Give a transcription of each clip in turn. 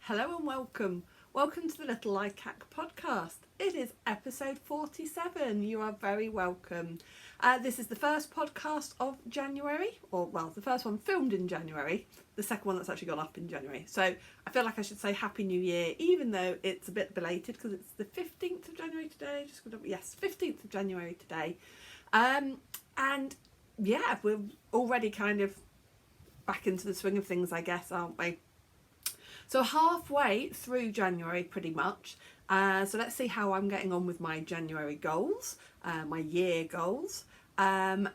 Hello and welcome. Welcome to the Little Likac podcast. It is episode 47. You are very welcome. This is the first podcast of January, or well, the first one filmed in January, the second one that's actually gone up in January. So I feel like I should say Happy New Year, even though it's a bit belated because it's the 15th of January today. Yes, 15th of January today. And yeah, we're already kind of back into the swing of things, I guess, aren't we? So halfway through January pretty much, so let's see how I'm getting on with my January goals, my year goals, and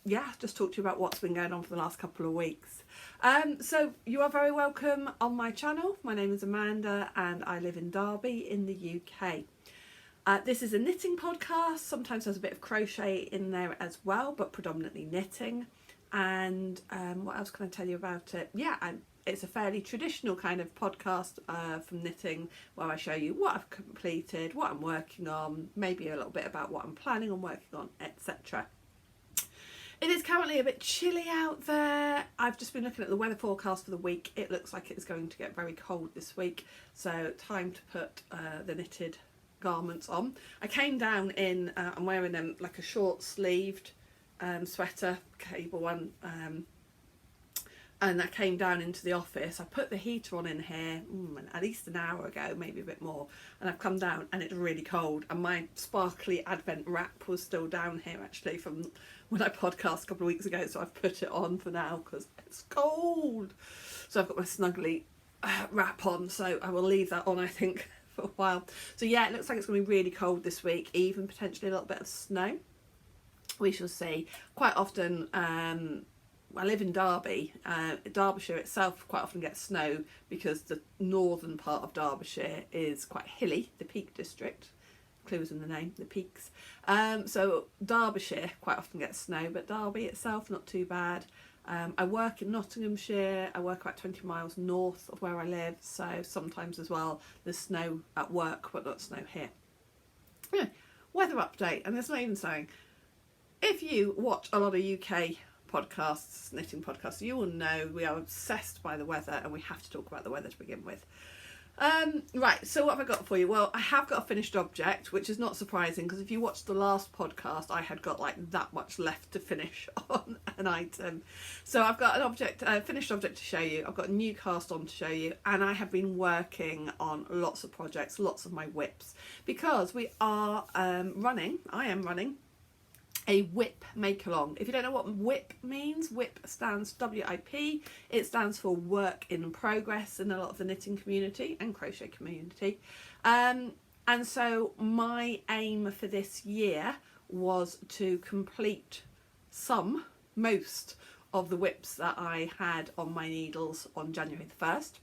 yeah, just talk to you about what's been going on for the last couple of weeks. So you are very welcome on my channel. My name is Amanda and I live in Derby in the UK. This is a knitting podcast, sometimes there's a bit of crochet in there as well, but predominantly knitting. And what else can I tell you about it? Yeah, it's a fairly traditional kind of podcast from knitting, where I show you what I've completed, what I'm working on, maybe a little bit about what I'm planning on working on, etc. It is currently a bit chilly out there. I've just been looking at the weather forecast for the week. It looks like it's going to get very cold this week, so time to put the knitted garments on. I came down in, I'm wearing them like a short sleeved sweater, cable one, and I came down into the office. I put the heater on in here at least an hour ago, maybe a bit more, and I've come down and it's really cold, and my sparkly advent wrap was still down here actually from when I podcast a couple of weeks ago, so I've put it on for now because it's cold. So I've got my snuggly wrap on, so I will leave that on I think for a while. So yeah, it looks like it's going to be really cold this week, even potentially a little bit of snow. We shall see. Quite often, I live in Derby. Derbyshire itself quite often gets snow because the northern part of Derbyshire is quite hilly, the Peak District. Clues in the name, the peaks. So Derbyshire quite often gets snow, but Derby itself not too bad. I work in Nottinghamshire. I work about 20 miles north of where I live, so sometimes as well there's snow at work, but not snow here. Anyway, weather update, and there's not even snowing. If you watch a lot of UK podcasts, knitting podcasts, you will know we are obsessed by the weather, and we have to talk about the weather to begin with. Right, so what have I got for you? Well, I have got a finished object, which is not surprising because if you watched the last podcast, I had got like that much left to finish on an item. So I've got an object, a finished object to show you. I've got a new cast on to show you, and I have been working on lots of projects, lots of my whips, because we are I am running a WIP make-along. If you don't know what WIP means, WIP stands WIP. It stands for work in progress in a lot of the knitting community and crochet community. And so my aim for this year was to complete most of the WIPs that I had on my needles on January the 1st.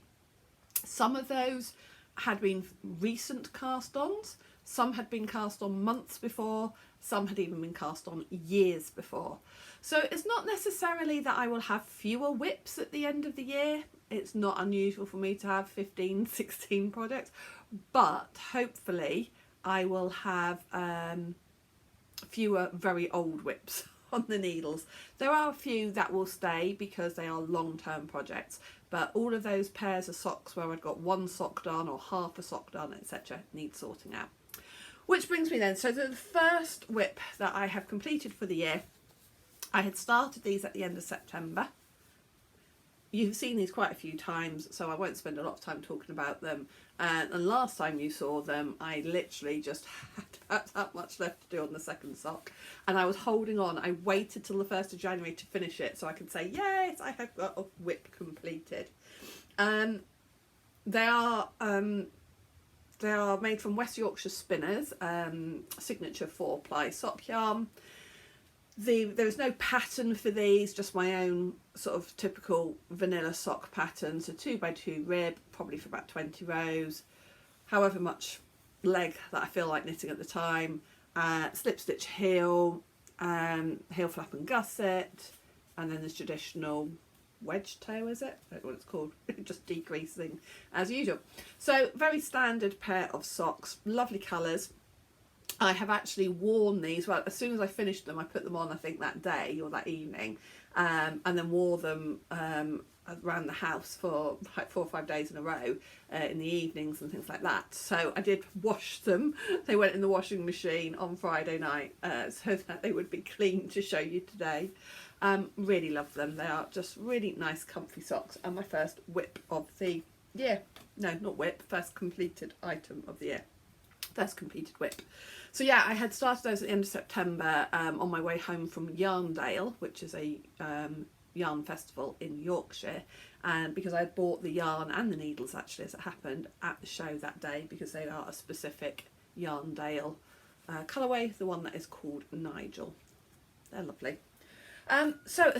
Some of those had been recent cast-ons. Some had been cast on months before, some had even been cast on years before. So it's not necessarily that I will have fewer WIPs at the end of the year. It's not unusual for me to have 15, 16 projects, but hopefully I will have fewer very old WIPs on the needles. There are a few that will stay because they are long-term projects, but all of those pairs of socks where I've got one sock done or half a sock done, etc., need sorting out. Which brings me then, so the first WIP that I have completed for the year, I had started these at the end of September. You've seen these quite a few times, so I won't spend a lot of time talking about them. And last time you saw them, I literally just had that much left to do on the second sock. And I was holding on. I waited till the 1st of January to finish it so I could say, yes, I have got a WIP completed. They are made from West Yorkshire Spinners, signature 4-ply sock yarn. There is no pattern for these, just my own sort of typical vanilla sock pattern. So 2x2 rib, probably for about 20 rows, however much leg that I feel like knitting at the time. Slip stitch heel, heel flap and gusset, and then there's traditional wedge toe, is it? I don't know what it's called. Just decreasing as usual. So very standard pair of socks, lovely colours. I have actually worn these, well, as soon as I finished them, I put them on, I think that day or that evening, and then wore them around the house for like 4 or 5 days in a row in the evenings and things like that. So I did wash them. They went in the washing machine on Friday night so that they would be clean to show you today. Really love them. They are just really nice comfy socks, and my first whip of the year. No, not whip, first completed item of the year. First completed whip. So yeah, I had started those at the end of September on my way home from Yarndale, which is a yarn festival in Yorkshire, and because I had bought the yarn and the needles, actually, as it happened, at the show that day, because they are a specific Yarndale colourway, the one that is called Nigel. They're lovely. So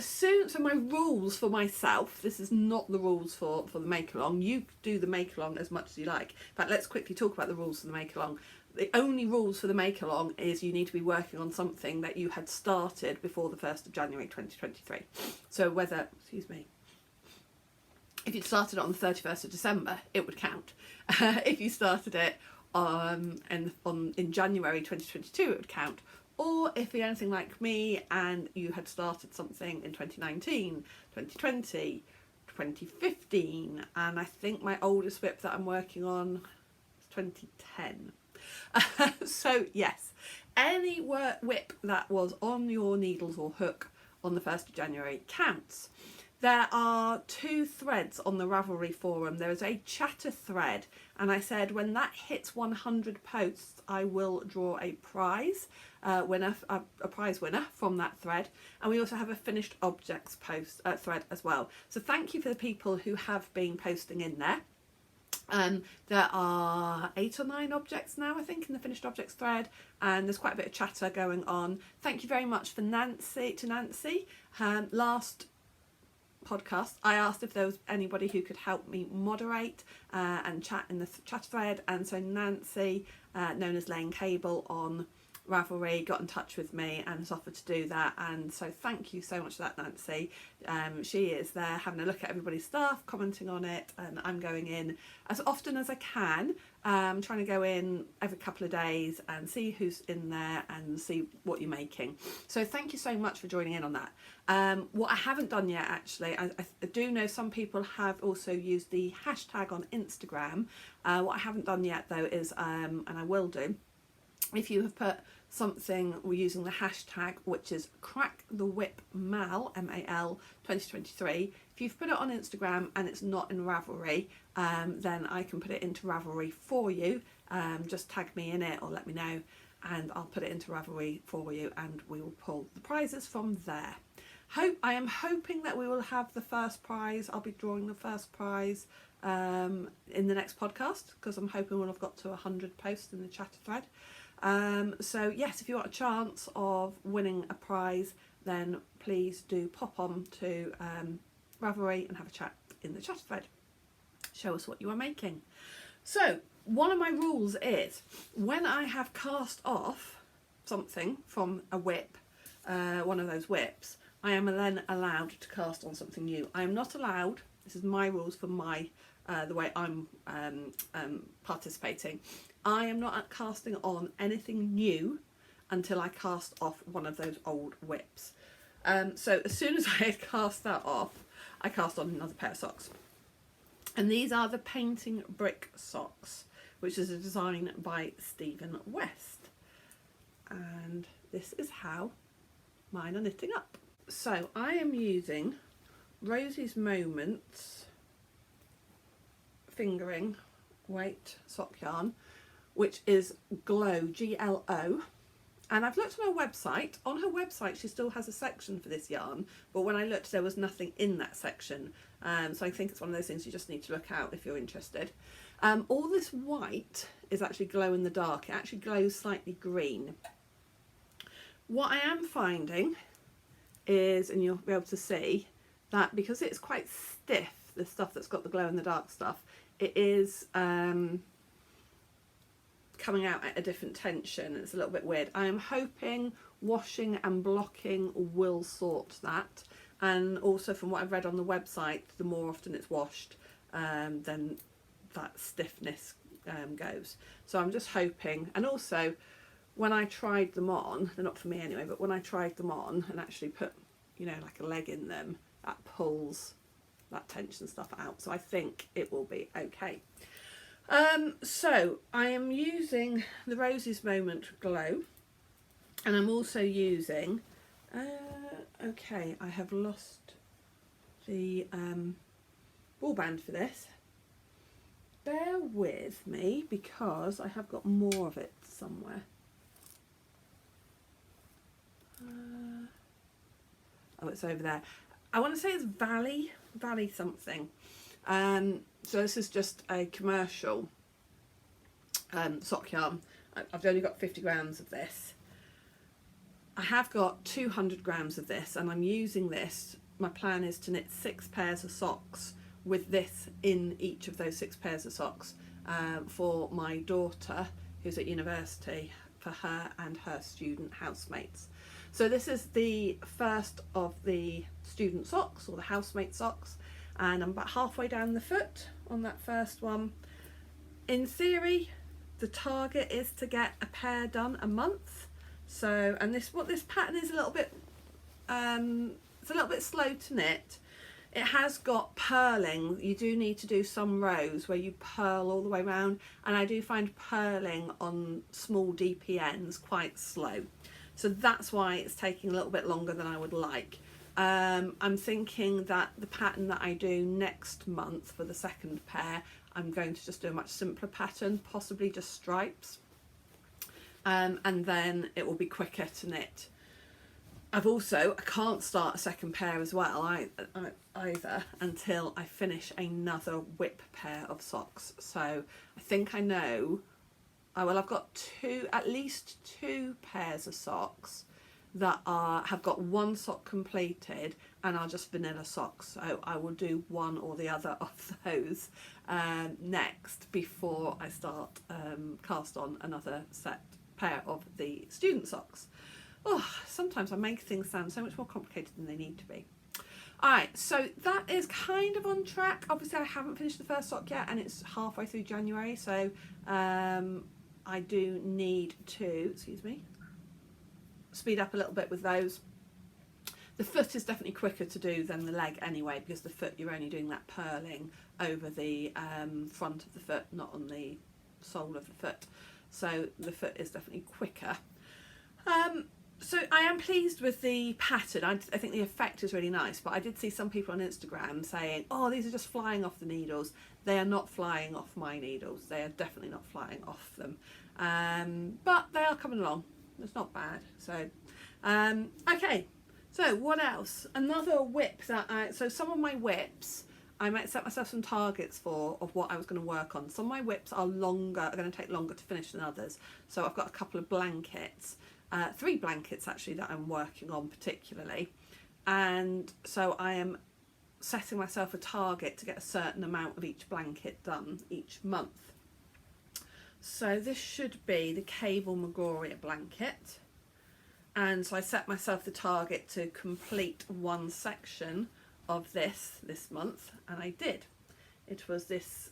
my rules for myself, this is not the rules for the make along. You do the make along as much as you like. In fact, let's quickly talk about the rules for the make along. The only rules for the make along is you need to be working on something that you had started before the 1st of January 2023. So whether, excuse me, if you started it on the 31st of December, it would count. If you started it in January 2022, it would count. Or if you're anything like me and you had started something in 2019, 2020, 2015, and I think my oldest whip that I'm working on is 2010. So yes, any whip that was on your needles or hook on the 1st of January counts. There are 2 threads on the Ravelry forum. There is a chatter thread, and I said when that hits 100 posts, I will draw a prize winner, a prize winner from that thread. And we also have a finished objects thread as well. So thank you for the people who have been posting in there. There are 8 or 9 objects now, I think, in the finished objects thread, and there's quite a bit of chatter going on. Thank you very much for Nancy. Last podcast I asked if there was anybody who could help me moderate and chat in the chat thread, and so Nancy, known as Laying Cable on Ravelry, got in touch with me and has offered to do that, and so thank you so much for that, Nancy. She is there having a look at everybody's stuff, commenting on it, and I'm going in as often as I can, trying to go in every couple of days and see who's in there and see what you're making. So thank you so much for joining in on that. What I haven't done yet, actually, I do know some people have also used the hashtag on Instagram. What I haven't done yet though is, and I will do, if you have put something, we're using the hashtag, which is crackthewhipmal, M-A-L 2023. If you've put it on Instagram and it's not in Ravelry, then I can put it into Ravelry for you. Just tag me in it or let me know, and I'll put it into Ravelry for you, and we will pull the prizes from there. I am hoping that we will have the first prize. I'll be drawing the first prize in the next podcast, because I'm hoping we'll have got to 100 posts in the chatter thread. So yes, if you want a chance of winning a prize, then please do pop on to Ravelry and have a chat in the chat thread. Show us what you are making. So one of my rules is when I have cast off something from a whip, one of those whips, I am then allowed to cast on something new. I am not allowed, this is my rules for my the way I'm participating, I am not casting on anything new until I cast off one of those old whips. So as soon as I had cast that off, I cast on another pair of socks. And these are the Painting Brick socks, which is a design by Stephen West. And this is how mine are knitting up. So I am using Rosie's Moments fingering weight sock yarn, which is Glow, G-L-O. And I've looked on her website. On her website, she still has a section for this yarn, but when I looked, there was nothing in that section. So I think it's one of those things you just need to look out if you're interested. All this white is actually glow in the dark. It actually glows slightly green. What I am finding is, and you'll be able to see, that because it's quite stiff, the stuff that's got the glow in the dark stuff, it is coming out at a different tension. It's a little bit weird. I am hoping washing and blocking will sort that, and also from what I've read on the website, the more often it's washed, then that stiffness goes. So I'm just hoping. And also when I tried them on, they're not for me anyway, but when I tried them on and actually put, you know, like a leg in them, that pulls that tension stuff out. So I think it will be okay. So I am using the Rosie's Moment Glow, and I'm also using, okay, I have lost the ball band for this. Bear with me because I have got more of it somewhere. Oh, it's over there. I want to say it's Valley something. So this is just a commercial sock yarn. I've only got 50 grams of this. I have got 200 grams of this, and I'm using this. My plan is to knit 6 pairs of socks with this in each of those 6 pairs of socks for my daughter who's at university, for her and her student housemates. So this is the first of the student socks, or the housemate socks, and I'm about halfway down the foot on that first one. In theory, the target is to get a pair done a month. So, and this pattern is a little bit, it's a little bit slow to knit. It has got purling. You do need to do some rows where you purl all the way around, and I do find purling on small DPNs quite slow. So that's why it's taking a little bit longer than I would like. I'm thinking that the pattern that I do next month for the second pair, I'm going to just do a much simpler pattern, possibly just stripes. And then it will be quicker to knit. I can't start a second pair as well either until I finish another whip pair of socks. So I think I know, I've got at least two pairs of socks that have got one sock completed, and are just vanilla socks. So I will do one or the other of those next before I start cast on another pair of the student socks. Oh, sometimes I make things sound so much more complicated than they need to be. Alright, so that is kind of on track. Obviously I haven't finished the first sock yet, and it's halfway through January, so I do need to, speed up a little bit with those. The foot is definitely quicker to do than the leg anyway, because the foot you're only doing that purling over the front of the foot, not on the sole of the foot. So the foot is definitely quicker. So I am pleased with the pattern. I think the effect is really nice, but I did see some people on Instagram saying, oh, these are just flying off the needles. They are not flying off my needles. They are definitely not flying off them. But they are coming along. It's not bad. So, okay. So what else? Another whip so some of my whips, I might set myself some targets of what I was going to work on. Some of my whips are going to take longer to finish than others. So I've got a couple of blankets. 3 blankets actually that I'm working on particularly, and so I am setting myself a target to get a certain amount of each blanket done each month. So this should be the Cablemagoria blanket, and so I set myself the target to complete one section of this month, and I did. It was this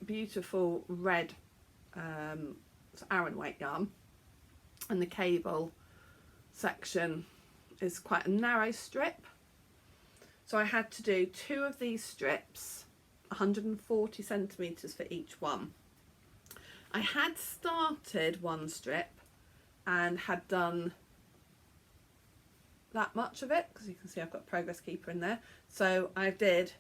beautiful red Aran weight yarn. And the cable section is quite a narrow strip, so I had to do 2 of these strips, 140 centimetres for each one. I had started one strip and had done that much of it, because you can see I've got a progress keeper in there, so I did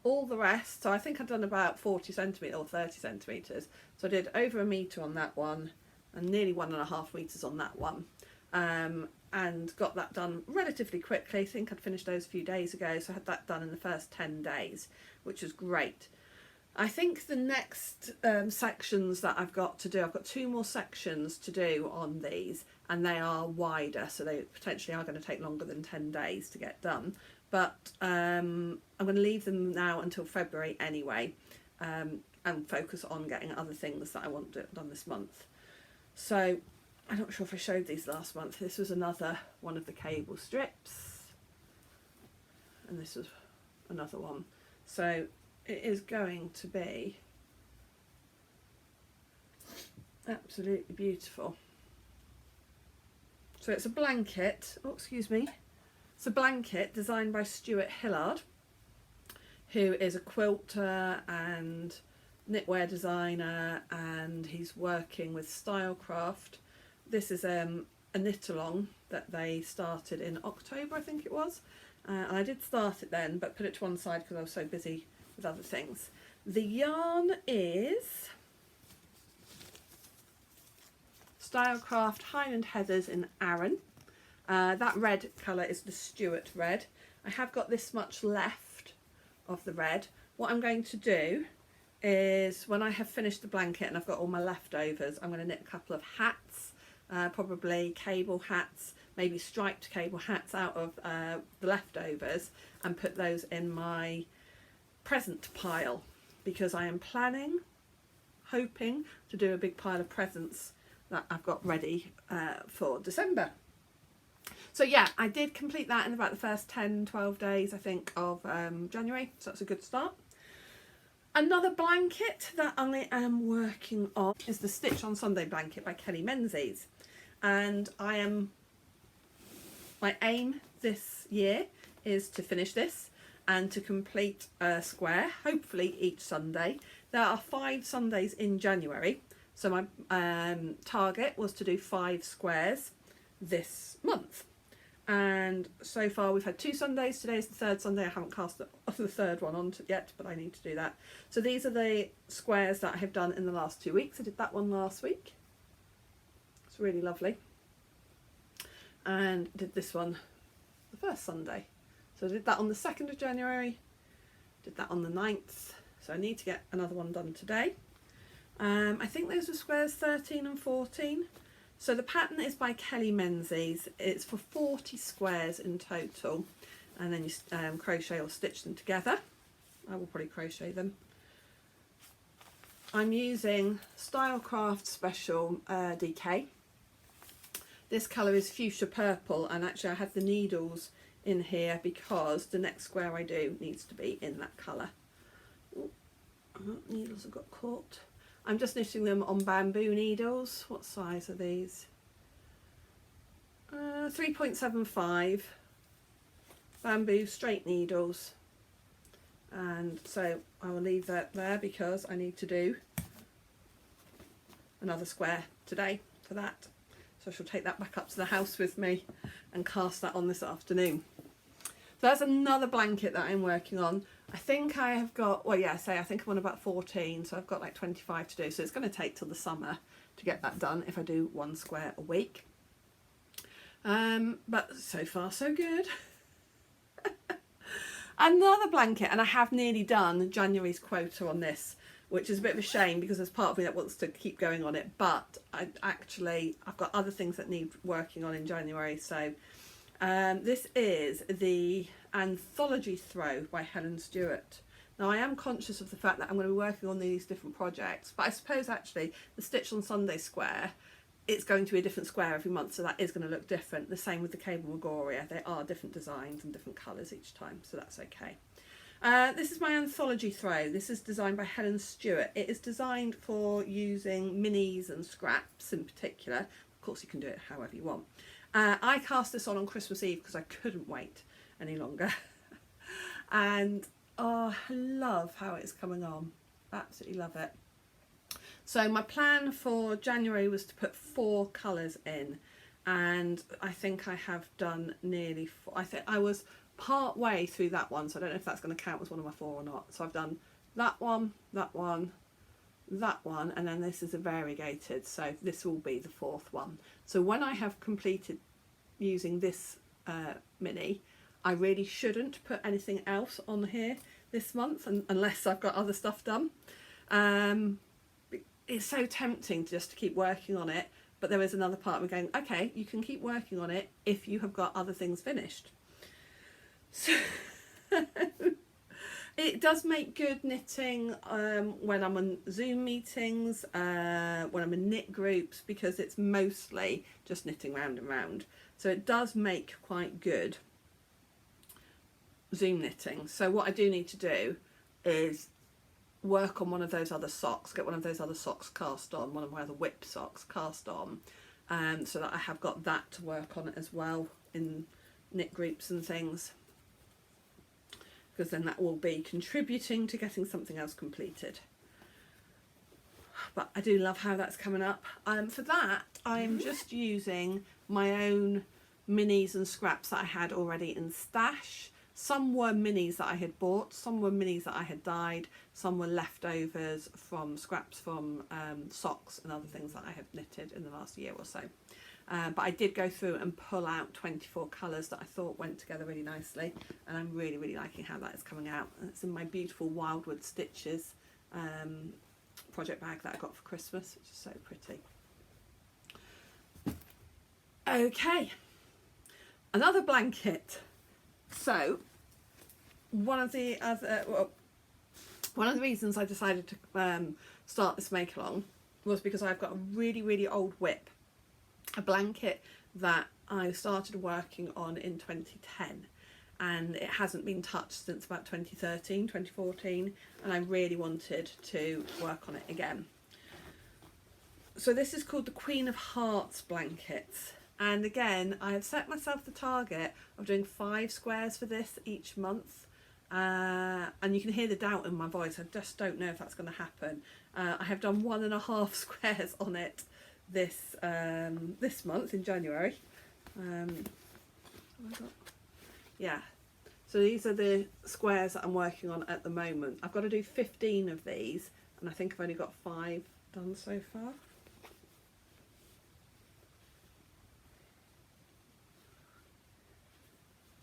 all the rest. So I think I'd done about 40 centimetres or 30 centimetres, so I did over a metre on that one and nearly 1.5 meters on that one, and got that done relatively quickly. I think I'd finished those a few days ago, so I had that done in the first 10 days, which was great. I think the next sections that I've got to do, I've got 2 more sections to do on these, and they are wider, so they potentially are going to take longer than 10 days to get done, but I'm going to leave them now until February anyway, and focus on getting other things that I want done this month. So I'm not sure if I showed these last month. This was another one of the cable strips, and this was another one. So it is going to be absolutely beautiful. So it's a blanket, it's a blanket designed by Stuart Hillyard, who is a quilter and knitwear designer, and he's working with Stylecraft. This is a knit along that they started in October, I think it was. And I did start it then, but put it to one side because I was so busy with other things. The yarn is Stylecraft Highland Heathers in Aran. That red colour is the Stuart red. I have got this much left of the red. What I'm going to do is, when I have finished the blanket and I've got all my leftovers, I'm going to knit a couple of hats, probably cable hats, maybe striped cable hats out of the leftovers, and put those in my present pile, because I am hoping to do a big pile of presents that I've got ready for December. So yeah, I did complete that in about the first 10-12 days, I think, of January, so that's a good start. Another blanket that I am working on is the Stitch on Sunday blanket by Menzies, and my aim this year is to finish this and to complete a square, hopefully each Sunday. There are 5 Sundays in January, so my target was to do 5 squares this month. And so far we've had 2 Sundays. Today is the 3rd Sunday. I haven't cast the 3rd one on yet, but I need to do that. So these are the squares that I have done in the last 2 weeks. I did that one last week. It's really lovely. And did this one the first Sunday. So I did that on the 2nd of January, did that on the 9th. So I need to get another one done today. I think those were squares 13 and 14. So the pattern is by Menzies. It's for 40 squares in total, and then you crochet or stitch them together. I will probably crochet them. I'm using Stylecraft Special DK. This colour is fuchsia purple, and actually I had the needles in here because the next square I do needs to be in that colour. Oh, needles have got caught. I'm just knitting them on bamboo needles. What size are these? 3.75 bamboo straight needles. And so I will leave that there because I need to do another square today for that. So I shall take that back up to the house with me and cast that on this afternoon. So that's another blanket that I'm working on. I think I have got, well yeah, I think I'm on about 14, so I've got like 25 to do. So it's going to take till the summer to get that done if I do 1 square a week. But so far so good. Another blanket, and I have nearly done January's quota on this, which is a bit of a shame because there's part of me that wants to keep going on it, but I've got other things that need working on in January. So this is the Anthology Throw by Helen Stuart. Now I am conscious of the fact that I'm going to be working on these different projects, but I suppose actually the Stitch on Sunday square, it's going to be a different square every month, so that is going to look different. The same with the Cablemagoria. They are different designs and different colours each time, so that's okay. This is my Anthology Throw. This is designed by Helen Stuart. It is designed for using minis and scraps in particular. Of course you can do it however you want. I cast this on Christmas Eve because I couldn't wait any longer. And oh, I love how it's coming on. Absolutely love it. So my plan for January was to put 4 colours in, and I think I have done nearly 4. I think I was part way through that one, so I don't know if that's going to count as one of my 4 or not. So I've done that one, that one, that one, and then this is a variegated, so this will be the 4th one. So when I have completed using this mini, I really shouldn't put anything else on here this month unless I've got other stuff done. It's so tempting just to keep working on it, but there is another part of me going, okay, you can keep working on it if you have got other things finished. So it does make good knitting when I'm on Zoom meetings, when I'm in knit groups, because it's mostly just knitting round and round. So it does make quite good Zoom knitting. So what I do need to do is work on one of those other socks, get one of those other socks cast on, one of my other whip socks cast on, so that I have got that to work on as well in knit groups and things. because then that will be contributing to getting something else completed. But I do love how that's coming up. For that, I'm just using my own minis and scraps that I had already in stash. Some were minis that I had bought, some were minis that I had dyed, some were leftovers from scraps from socks and other things that I had knitted in the last year or so. But I did go through and pull out 24 colours that I thought went together really nicely, and I'm really, really liking how that is coming out. And it's in my beautiful Wildwood Stitches project bag that I got for Christmas, which is so pretty. Okay, another blanket. So one of the reasons I decided to start this make along was because I've got a really, really old whip, a blanket that I started working on in 2010, and it hasn't been touched since about 2013, 2014, and I really wanted to work on it again. So this is called the Queen of Hearts blankets, and again I have set myself the target of doing 5 squares for this each month, and you can hear the doubt in my voice. I just don't know if that's going to happen. I have done 1.5 squares on it this month in January. Yeah, so these are the squares that I'm working on at the moment. I've got to do 15 of these, and I think I've only got 5 done so far.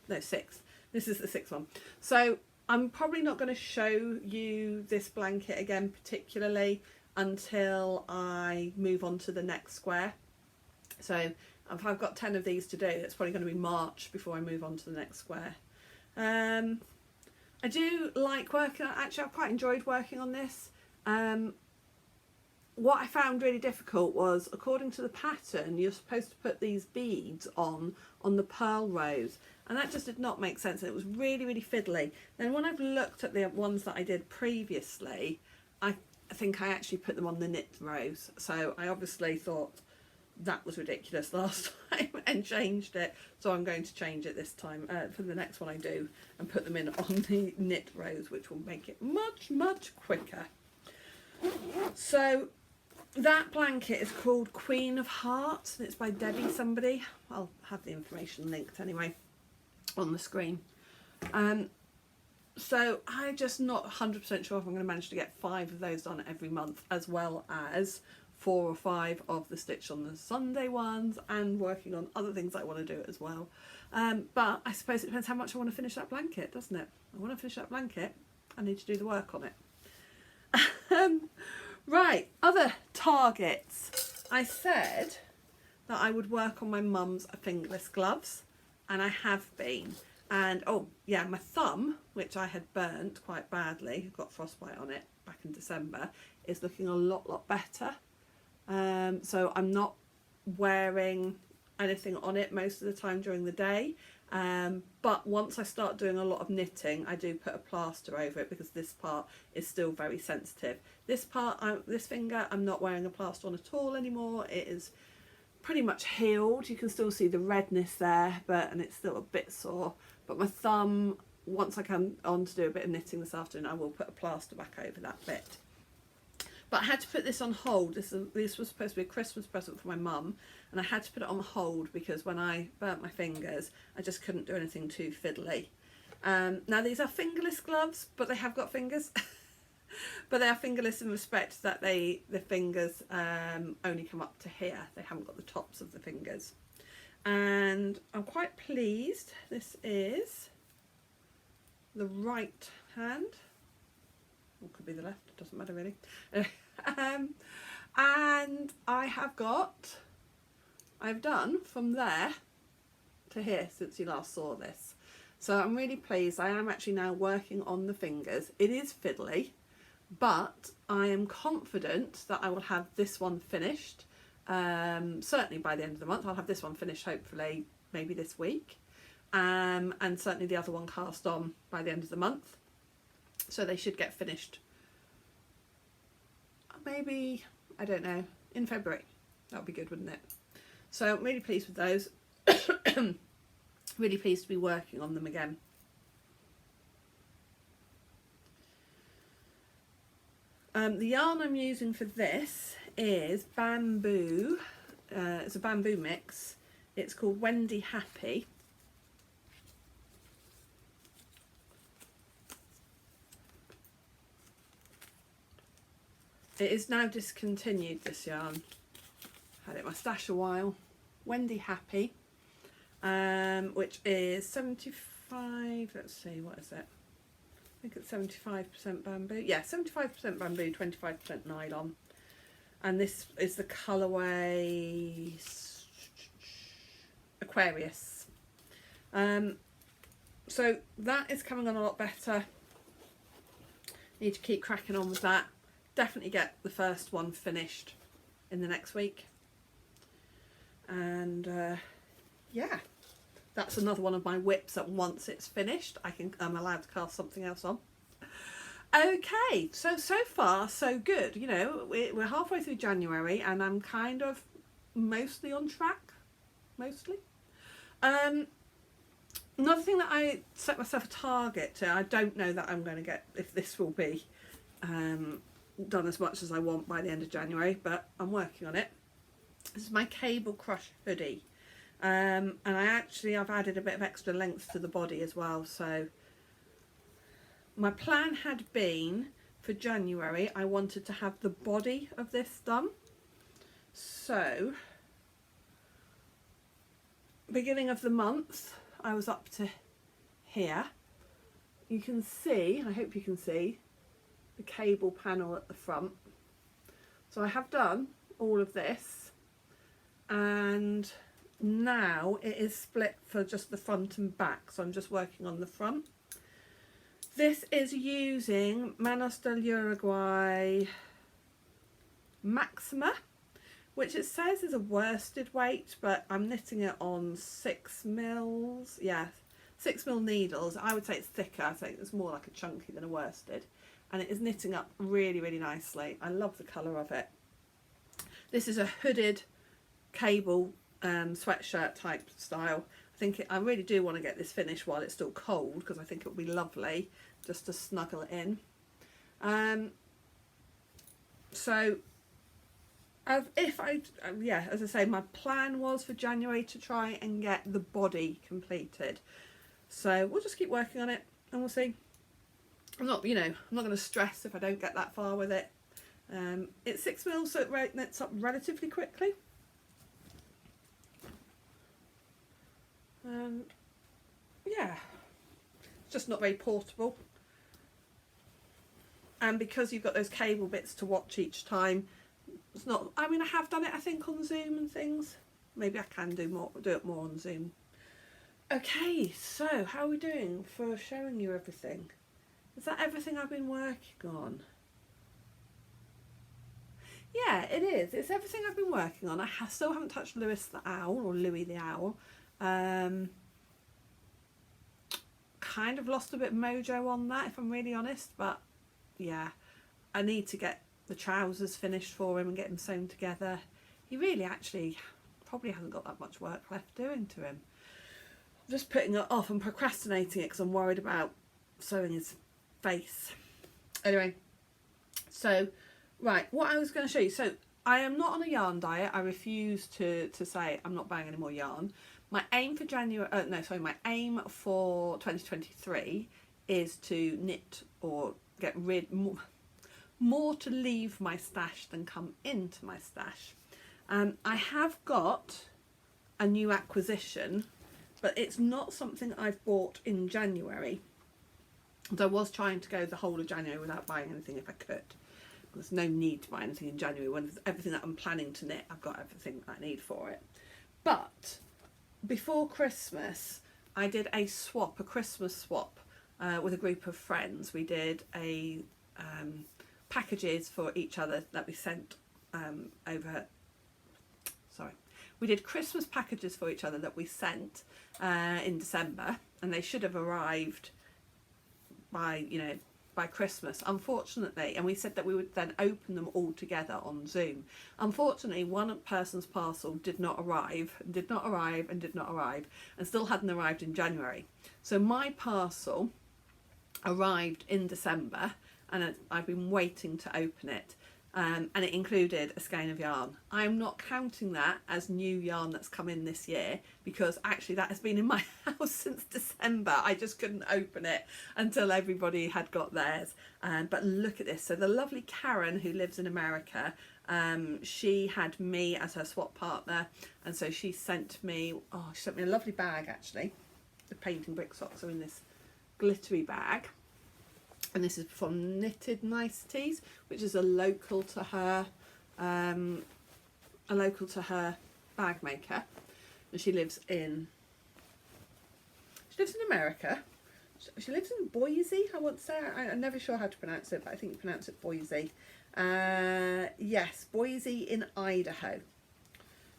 No, 6. This is the 6th one. So I'm probably not going to show you this blanket again particularly until I move on to the next square. So if I've got 10 of these to do, it's probably going to be March before I move on to the next square. I do like working, actually I've quite enjoyed working on this. What I found really difficult was, according to the pattern, you're supposed to put these beads on the purl rows, and that just did not make sense. It was really, really fiddly. Then when I've looked at the ones that I did previously, I think I actually put them on the knit rows, so I obviously thought that was ridiculous last time and changed it, so I'm going to change it this time for the next one I do and put them in on the knit rows, which will make it much, much quicker. So that blanket is called Queen of Hearts, and it's by Debbie somebody. I'll have the information linked anyway on the screen. So I'm just not 100% sure if I'm going to manage to get 5 of those done every month, as well as 4 or 5 of the Stitch on the Sunday ones, and working on other things I want to do as well. But I suppose it depends how much I want to finish that blanket, doesn't it? I want to finish that blanket, I need to do the work on it. Right, other targets. I said that I would work on my mum's fingerless gloves, and I have been. And oh yeah, my thumb, which I had burnt quite badly, got frostbite on it back in December, is looking a lot better. So I'm not wearing anything on it most of the time during the day. But once I start doing a lot of knitting, I do put a plaster over it, because this part is still very sensitive. This part, this finger, I'm not wearing a plaster on at all anymore. It is pretty much healed. You can still see the redness there, and it's still a bit sore. But my thumb, once I come on to do a bit of knitting this afternoon, I will put a plaster back over that bit. But I had to put this on hold. This was supposed to be a Christmas present for my mum, and I had to put it on hold because when I burnt my fingers, I just couldn't do anything too fiddly. Now these are fingerless gloves, but they have got fingers. But they are fingerless in respect that the fingers only come up to here. They haven't got the tops of the fingers. And I'm quite pleased. This is the right hand. Or could be the left, it doesn't matter really. And I've done from there to here since you last saw this. So I'm really pleased. I am actually now working on the fingers. It is fiddly, but I am confident that I will have this one finished. Certainly by the end of the month. I'll have this one finished hopefully maybe this week. And certainly the other one cast on by the end of the month. So they should get finished maybe, I don't know, in February. That would be good, wouldn't it? So I'm really pleased with those. Really pleased to be working on them again. The yarn I'm using for this is bamboo. It's a bamboo mix. It's called Wendy Happy. It is now discontinued, this yarn. Had it in my stash a while. Wendy Happy, which is 75, let's see, what is it? I think it's 75% bamboo. Yeah, 75% bamboo, 25% nylon. And this is the colourway Aquarius. So that is coming on a lot better. Need to keep cracking on with that. Definitely get the first one finished in the next week. And yeah, that's another one of my whips that once it's finished, I'm allowed to cast something else on. Okay, so far so good. You know, we're halfway through January and I'm kind of mostly on track, mostly. Another thing that I set myself a target to, I don't know that I'm going to get, if this will be done as much as I want by the end of January, but I'm working on it. This is my cable crush hoodie, and I've added a bit of extra length to the body as well. So my plan had been for January, I wanted to have the body of this done. So beginning of the month, I was up to here. You can see, I hope you can see, the cable panel at the front. So I have done all of this, and now it is split for just the front and back, so I'm just working on the front. This is using Manos del Uruguay Maxima, which it says is a worsted weight, but I'm knitting it on 6 mils. Yeah, 6 mil needles. I would say it's thicker. I think it's more like a chunky than a worsted, and it is knitting up really, really nicely. I love the colour of it. This is a hooded cable sweatshirt type style. I really do want to get this finished while it's still cold, because I think it would be lovely just to snuggle it in. So as I say, my plan was for January to try and get the body completed. So we'll just keep working on it and we'll see. I'm not going to stress if I don't get that far with it. It's 6 mils, so it knits up relatively quickly. Yeah, it's just not very portable. And because you've got those cable bits to watch each time, it's not, I mean, I have done it, I think, on Zoom and things. Maybe I can do it more on Zoom. Okay, so how are we doing for showing you everything? Is that everything I've been working on? Yeah, it is. It's everything I've been working on. I still haven't touched Louis the Owl, or Louis the Owl. Kind of lost a bit of mojo on that, if I'm really honest, but yeah, I need to get the trousers finished for him and get him sewn together. He really actually probably hasn't got that much work left doing to him. I'm just putting it off and procrastinating it because I'm worried about sewing his face. Anyway, so right, what I was going to show you. So I am not on a yarn diet. I refuse to say I'm not buying any more yarn. My aim for my aim for 2023 is to knit or get rid more to leave my stash than come into my stash. I have got a new acquisition, but it's not something I've bought in January. And I was trying to go the whole of January without buying anything if I could. There's no need to buy anything in January when everything that I'm planning to knit, I've got everything I need for it. But before Christmas, I did a Christmas swap with a group of friends. We did a packages for each other that we sent we did Christmas packages for each other that we sent in December, and they should have arrived by Christmas, unfortunately, and we said that we would then open them all together on Zoom. Unfortunately, one person's parcel did not arrive, and still hadn't arrived in January. So my parcel arrived in December, and I've been waiting to open it. And it included a skein of yarn. I'm not counting that as new yarn that's come in this year, because actually that has been in my house since December. I just couldn't open it until everybody had got theirs. But look at this. So the lovely Karen, who lives in America, she had me as her swap partner, and so she sent me, she sent me a lovely bag actually. The painting brick socks are in this glittery bag. And this is from Knitted Niceties, which is a local to her bag maker, and she lives in America. She lives in Boise, I want to say. I'm never sure how to pronounce it, but I think you pronounce it Boise. Yes, Boise in Idaho.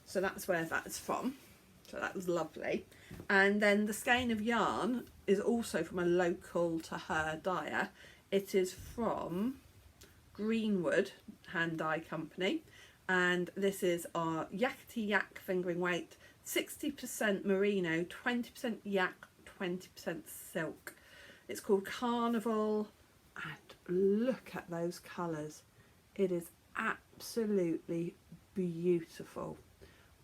So that's where that's from. So that was lovely. And then the skein of yarn is also from a local to her dyer. It is from Greenwood Hand Dye Company, and this is our Yakety Yak fingering weight, 60% merino, 20% yak, 20% silk. It's called Carnival, and look at those colours. It is absolutely beautiful.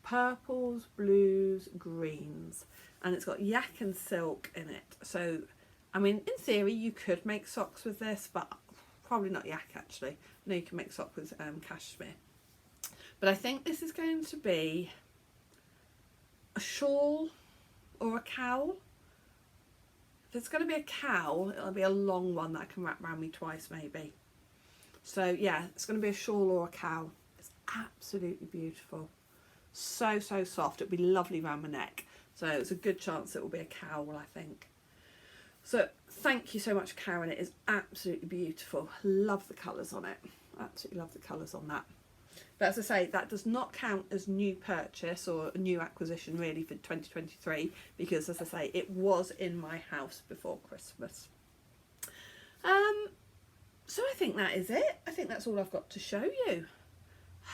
Purples, blues, greens, and it's got yak and silk in it. So I mean, in theory you could make socks with this, but probably not yak actually. I know you can make socks with cashmere, but I think this is going to be a shawl or a cowl. If it's going to be a cowl, it'll be a long one that I can wrap around me twice maybe. So yeah, it's going to be a shawl or a cowl. It's absolutely beautiful. So soft. It'll be lovely around my neck, so it's a good chance it will be a cowl, I think. So thank you so much, Karen. It is absolutely beautiful. Love the colours on it. Absolutely love the colours on that. But as I say, that does not count as new purchase or a new acquisition really for 2023, because as I say, it was in my house before Christmas. So I think that is it. I think that's all I've got to show you.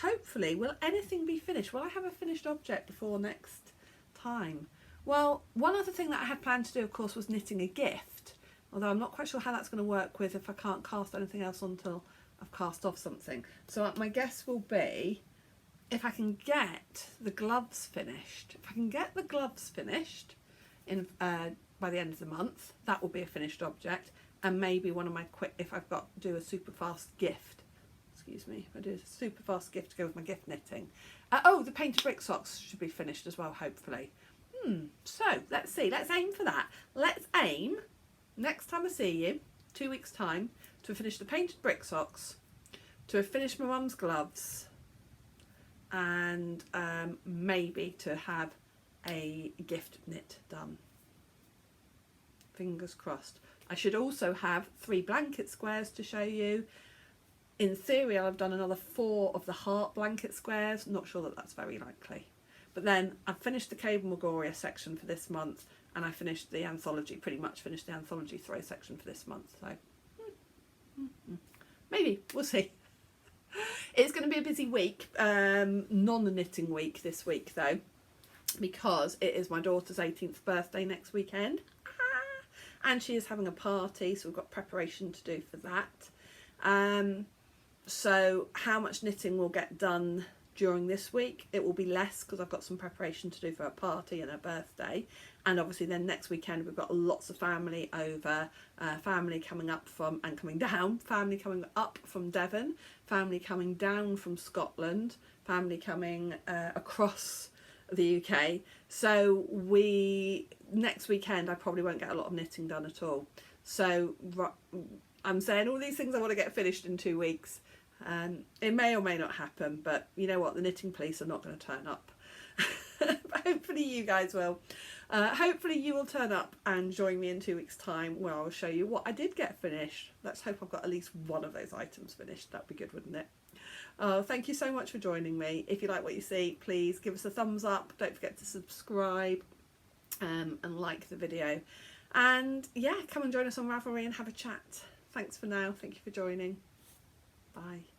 Hopefully, will anything be finished? Will I have a finished object before next time? Well, one other thing that I had planned to do, of course, was knitting a gift, although I'm not quite sure how that's going to work with if I can't cast anything else until I've cast off something. So my guess will be, if I can get the gloves finished, in by the end of the month, that will be a finished object, and maybe one of my if I've got to do a super fast gift. Excuse me, if I do a super fast gift to go with my gift knitting. Oh, the painted brick socks should be finished as well, hopefully. So let's see, let's aim for that. Let's aim, next time I see you, 2 weeks time, to finish the painted brick socks, to have finished my mum's gloves, and maybe to have a gift knit done. Fingers crossed. I should also have 3 blanket squares to show you. In theory, I'll have done another 4 of the heart blanket squares. Not sure that that's very likely. But then I've finished the Cablemagoria section for this month, and I finished the anthology, pretty much finished the anthology throw section for this month. So maybe, we'll see. It's going to be a busy week, non-knitting week this week though, because it is my daughter's 18th birthday next weekend. And she is having a party, so we've got preparation to do for that. So how much knitting will get done during this week? It will be less, because I've got some preparation to do for her party and her birthday, and obviously then next weekend we've got lots of family over, family coming up from and coming down, family coming up from Devon, family coming down from Scotland, family coming across the UK. So next weekend I probably won't get a lot of knitting done at all. So I'm saying all these things I want to get finished in 2 weeks. It may or may not happen, but you know what, the knitting police are not going to turn up. But hopefully you guys will. Hopefully you will turn up and join me in 2 weeks time, where I'll show you what I did get finished. Let's hope I've got at least one of those items finished. That'd be good, wouldn't it? Thank you so much for joining me. If you like what you see, please give us a thumbs up. Don't forget to subscribe and like the video. And yeah, come and join us on Ravelry and have a chat. Thanks for now. Thank you for joining. Bye.